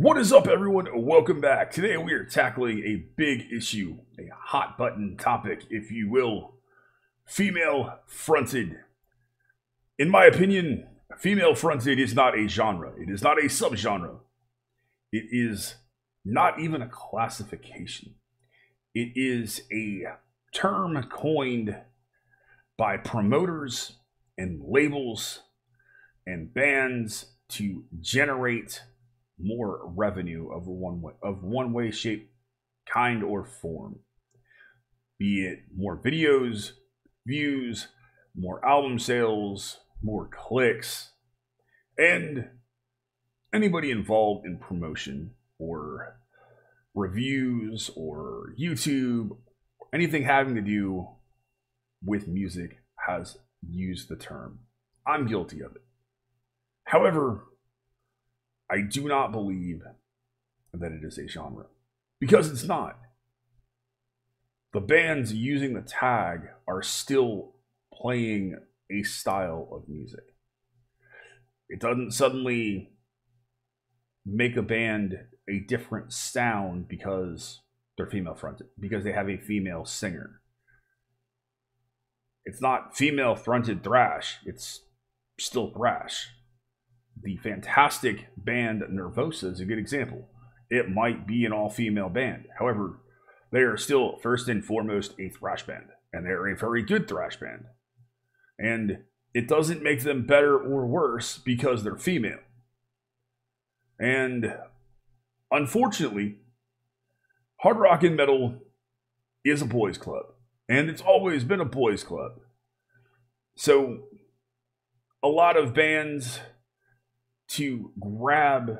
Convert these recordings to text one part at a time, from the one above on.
What is up, everyone? Welcome back. Today we are tackling a big issue, a hot button topic, if you will. Female fronted. In my opinion, female fronted is not a genre. It is not a subgenre. It is not even a classification. It is a term coined by promoters and labels and bands to generate more revenue of one way, shape, kind, or form. Be it more videos, views, more album sales, more clicks, and anybody involved in promotion or reviews or YouTube, anything having to do with music has used the term. I'm guilty of it. However, I do not believe that it is a genre, because it's not. The bands using the tag are still playing a style of music. It doesn't suddenly make a band a different sound because they're female fronted, because they have a female singer. It's not female fronted thrash, it's still thrash. The fantastic band Nervosa is a good example. It might be an all-female band. However, they are still first and foremost a thrash band. And they're a very good thrash band. And it doesn't make them better or worse because they're female. And unfortunately, hard rock and metal is a boys' club. And it's always been a boys' club. So, a lot of bands, to grab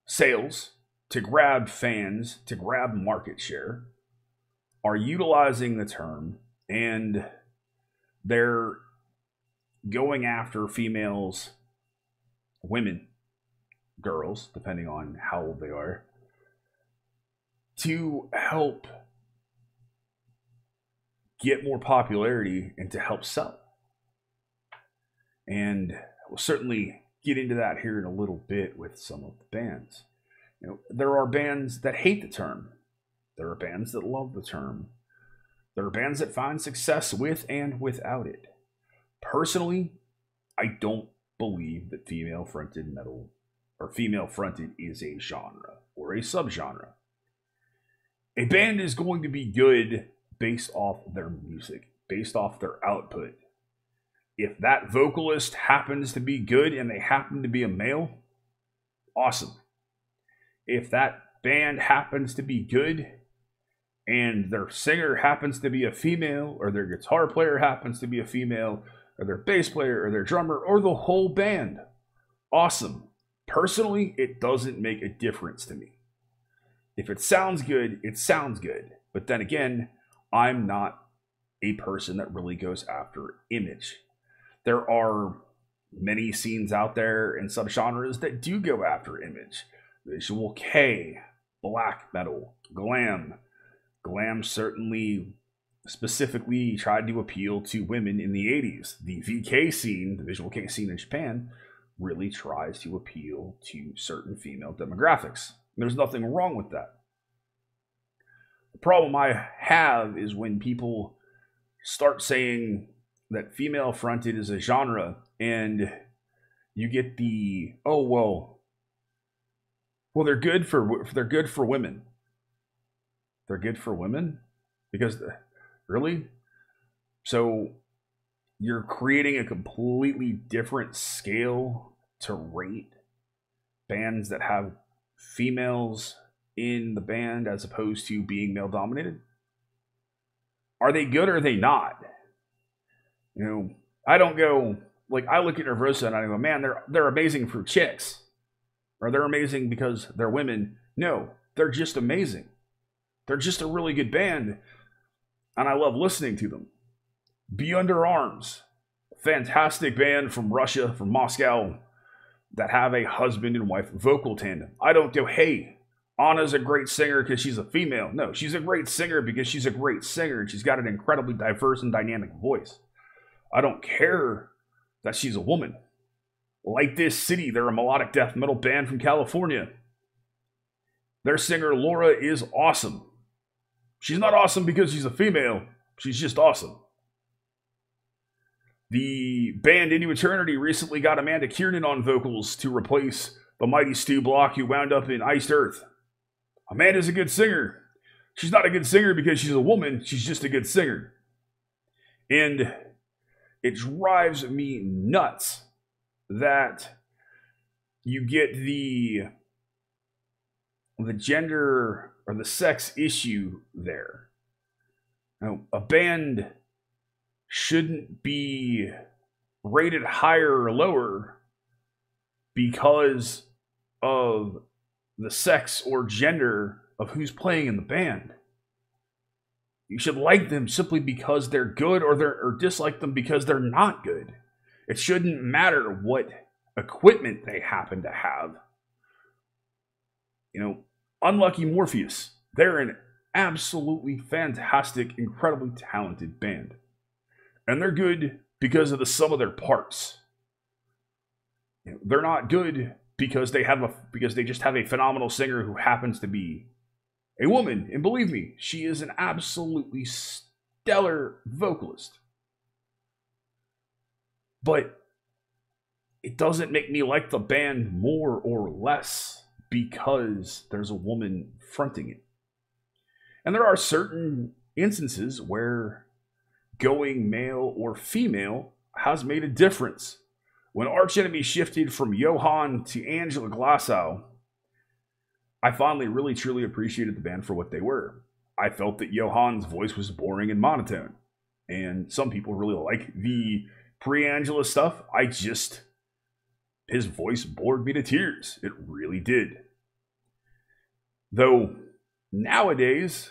sales, to grab fans, to grab market share, are utilizing the term, and they're going after females, women, girls, depending on how old they are, to help get more popularity and to help sell. And we'll certainly get into that here in a little bit with some of the bands. There are bands that hate the term. There are bands that love the term. There are bands that find success with and without it. Personally, I don't believe that female fronted metal or female fronted is a genre or a subgenre. A band is going to be good based off their music, based off their output. If that vocalist happens to be good and they happen to be a male, awesome. If that band happens to be good and their singer happens to be a female, or their guitar player happens to be a female, or their bass player, or their drummer, or the whole band, awesome. Personally, it doesn't make a difference to me. If it sounds good, it sounds good. But then again, I'm not a person that really goes after image. There are many scenes out there in subgenres that do go after image. Visual K, black metal, glam. Glam certainly specifically tried to appeal to women in the 80s. The VK scene, the Visual K scene in Japan, really tries to appeal to certain female demographics. There's nothing wrong with that. The problem I have is when people start saying that female fronted is a genre, and you get the they're good for women. They're good for women because really, so you're creating a completely different scale to rate bands that have females in the band as opposed to being male dominated. Are they good or are they not? I don't go, I look at Nervosa and I go, man, they're amazing for chicks. Or they're amazing because they're women. No, they're just amazing. They're just a really good band. And I love listening to them. Be Under Arms. Fantastic band from Russia, from Moscow, that have a husband and wife vocal tandem. I don't go, hey, Anna's a great singer because she's a female. No, she's a great singer because she's a great singer and she's got an incredibly diverse and dynamic voice. I don't care that she's a woman. Like This City, they're a melodic death metal band from California. Their singer, Laura, is awesome. She's not awesome because she's a female. She's just awesome. The band Into Eternity recently got Amanda Kiernan on vocals to replace the mighty Stu Block, who wound up in Iced Earth. Amanda's a good singer. She's not a good singer because she's a woman. She's just a good singer. And it drives me nuts that you get the gender or the sex issue there. Now, a band shouldn't be rated higher or lower because of the sex or gender of who's playing in the band. You should like them simply because they're good, or dislike them because they're not good. It shouldn't matter what equipment they happen to have. You know, Unlucky Morpheus, they're an absolutely fantastic, incredibly talented band. And they're good because of the sum of their parts. You know, they're not good because they just have a phenomenal singer who happens to be a woman. And believe me, she is an absolutely stellar vocalist. But it doesn't make me like the band more or less because there's a woman fronting it. And there are certain instances where going male or female has made a difference. When Arch Enemy shifted from Johan to Angela Glasgow, I finally really truly appreciated the band for what they were. I felt that Johan's voice was boring and monotone. And some people really like the pre-Angela stuff. His voice bored me to tears. It really did. Though nowadays,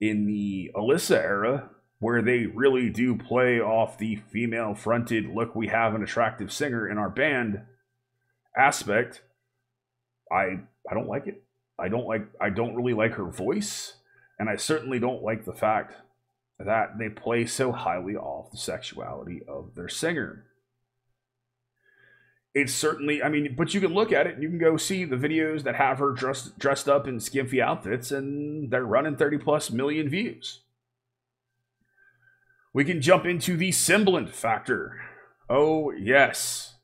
in the Alyssa era, where they really do play off the female-fronted, look, we have an attractive singer in our band aspect, I don't like it. I don't really like her voice, and I certainly don't like the fact that they play so highly off the sexuality of their singer. It's certainly, but you can look at it and you can go see the videos that have her dressed up in skimpy outfits, and they're running 30+ million views. We can jump into the Sibilant factor. Oh, yes.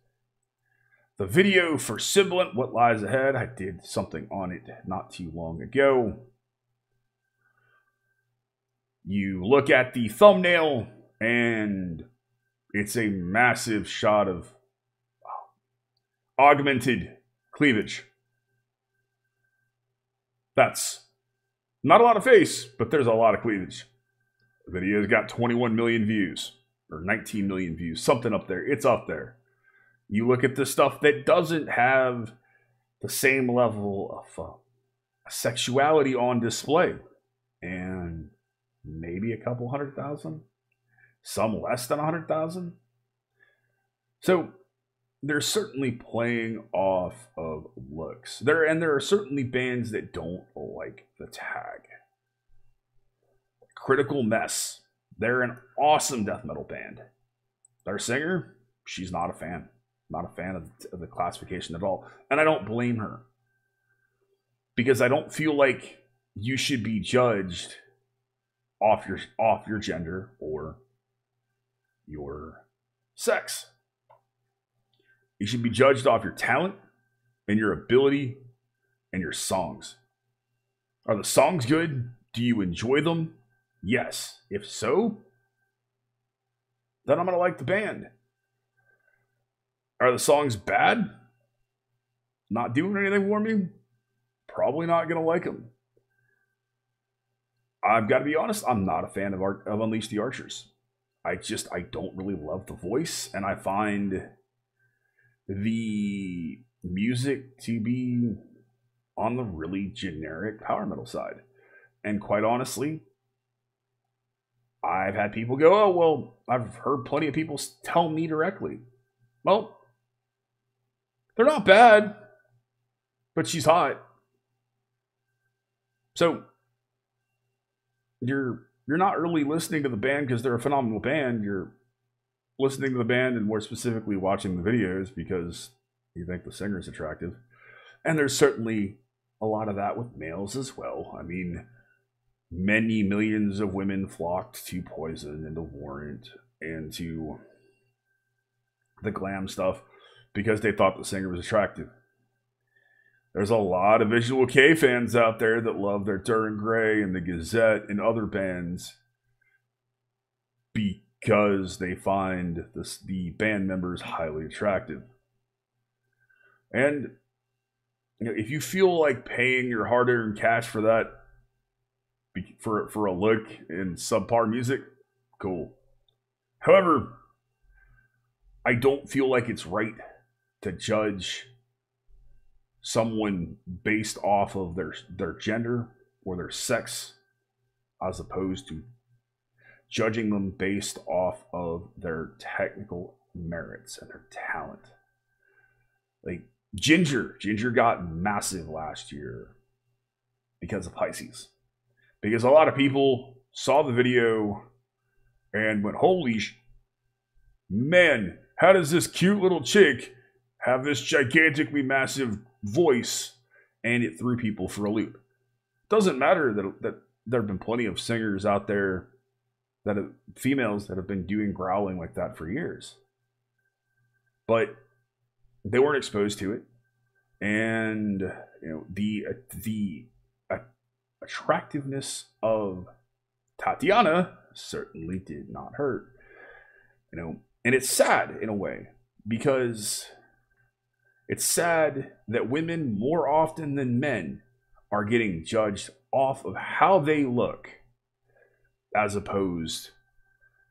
The video for Sibilant, What Lies Ahead, I did something on it not too long ago. You look at the thumbnail, and it's a massive shot of augmented cleavage. That's not a lot of face, but there's a lot of cleavage. The video's got 21 million views, or 19 million views, something up there. It's up there. You look at the stuff that doesn't have the same level of sexuality on display, and maybe a couple 100,000, some less than 100,000. So they're certainly playing off of looks. There are certainly bands that don't like the tag. Critical Mess, they're an awesome death metal band. Their singer, she's not a fan. Not a fan of the classification at all. And I don't blame her. Because I don't feel like you should be judged off your gender or your sex. You should be judged off your talent and your ability and your songs. Are the songs good? Do you enjoy them? Yes. If so, then I'm going to like the band. Are the songs bad? Not doing anything for me? Probably not going to like them. I've got to be honest, I'm not a fan of Unleash the Archers. I don't really love the voice, and I find the music to be on the really generic power metal side. And quite honestly, I've had people go, oh, well, I've heard plenty of people tell me directly, well, they're not bad, but she's hot. So you're not really listening to the band because they're a phenomenal band. You're listening to the band and more specifically watching the videos because you think the singer's attractive. And there's certainly a lot of that with males as well. I mean, many millions of women flocked to Poison and to Warrant and to the glam stuff because they thought the singer was attractive. There's a lot of Visual K fans out there that love their Turin Gray and the Gazette and other bands because they find the band members highly attractive. And if you feel like paying your hard-earned cash for that, for a look in subpar music, cool. However, I don't feel like it's right to judge someone based off of their gender or their sex, as opposed to judging them based off of their technical merits and their talent. Like Ginger got massive last year because of Pisces. Because a lot of people saw the video and went, holy man, how does this cute little chick have this gigantically massive voice? And it threw people for a loop. Doesn't matter that there have been plenty of singers out there females that have been doing growling like that for years. But they weren't exposed to it. And the attractiveness of Tatiana certainly did not hurt. And it's sad in a way, because it's sad that women more often than men are getting judged off of how they look as opposed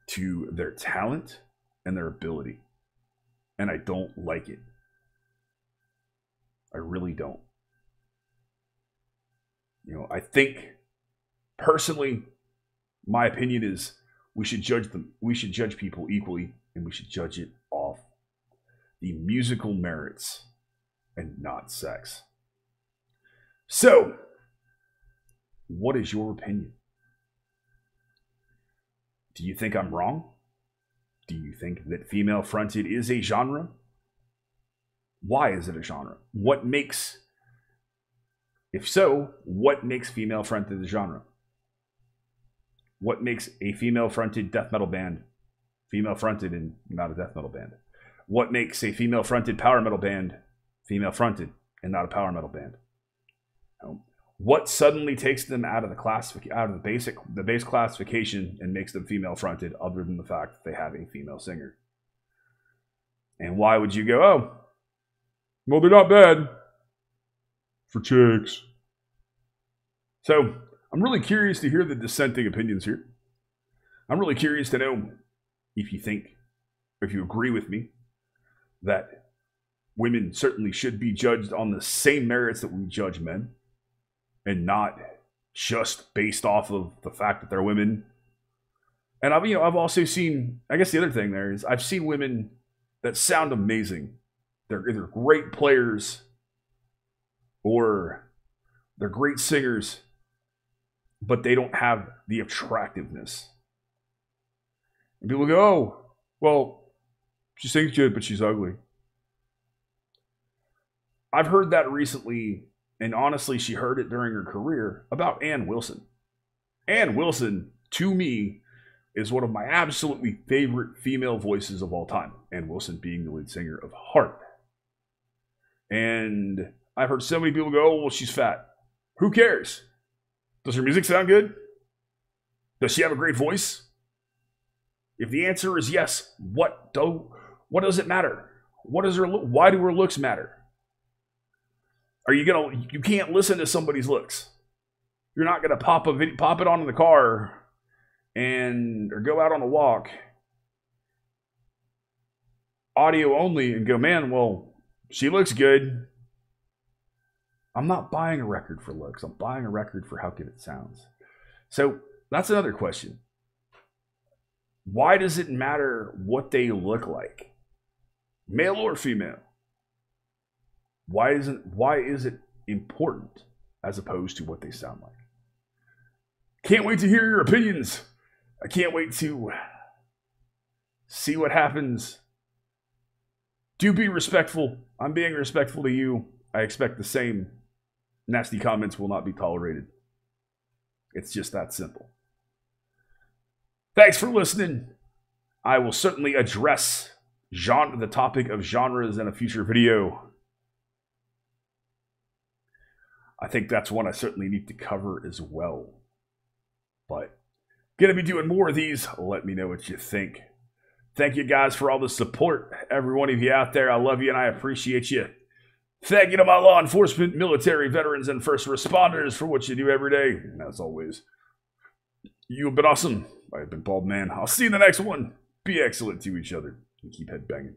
to their talent and their ability. And I don't like it. I really don't. I think personally, my opinion is we should judge people equally, and we should judge it off the musical merits and not sex. So, what is your opinion? Do you think I'm wrong? Do you think that female fronted is a genre? Why is it a genre? If so, what makes female fronted a genre? What makes a female fronted death metal band female fronted and not a death metal band? What makes a female fronted power metal band female fronted and not a power metal band? What suddenly takes them out of the base classification and makes them female fronted, other than the fact that they have a female singer? And why would you go, oh, well, they're not bad for chicks? So I'm really curious to hear the dissenting opinions here. I'm really curious to know if you agree with me that women certainly should be judged on the same merits that we judge men, and not just based off of the fact that they're women. And I've also seen, I guess the other thing there is, I've seen women that sound amazing. They're either great players or they're great singers, but they don't have the attractiveness. And people go, oh, well, she sings good, but she's ugly. I've heard that recently. And honestly, she heard it during her career about Ann Wilson. Ann Wilson, to me, is one of my absolutely favorite female voices of all time. Ann Wilson being the lead singer of Heart. And I've heard so many people go, oh, well, she's fat. Who cares? Does her music sound good? Does she have a great voice? If the answer is yes, what does it matter? Why do her looks matter? You can't listen to somebody's looks. You're not gonna pop it on in the car or go out on a walk, audio only, and go, man, well, she looks good. I'm not buying a record for looks. I'm buying a record for how good it sounds. So that's another question. Why does it matter what they look like? Male or female? Why is it important as opposed to what they sound like? Can't wait to hear your opinions. I can't wait to see what happens. Do be respectful. I'm being respectful to you. I expect the same. Nasty comments will not be tolerated. It's just that simple. Thanks for listening. I will certainly address the topic of genres in a future video. I think that's one I certainly need to cover as well. But gonna be doing more of these. Let me know what you think. Thank you guys for all the support. Every one of you out there, I love you and I appreciate you. Thank you to my law enforcement, military, veterans, and first responders for what you do every day. And as always, you have been awesome. I've been Baldman. I'll see you in the next one. Be excellent to each other and keep headbanging.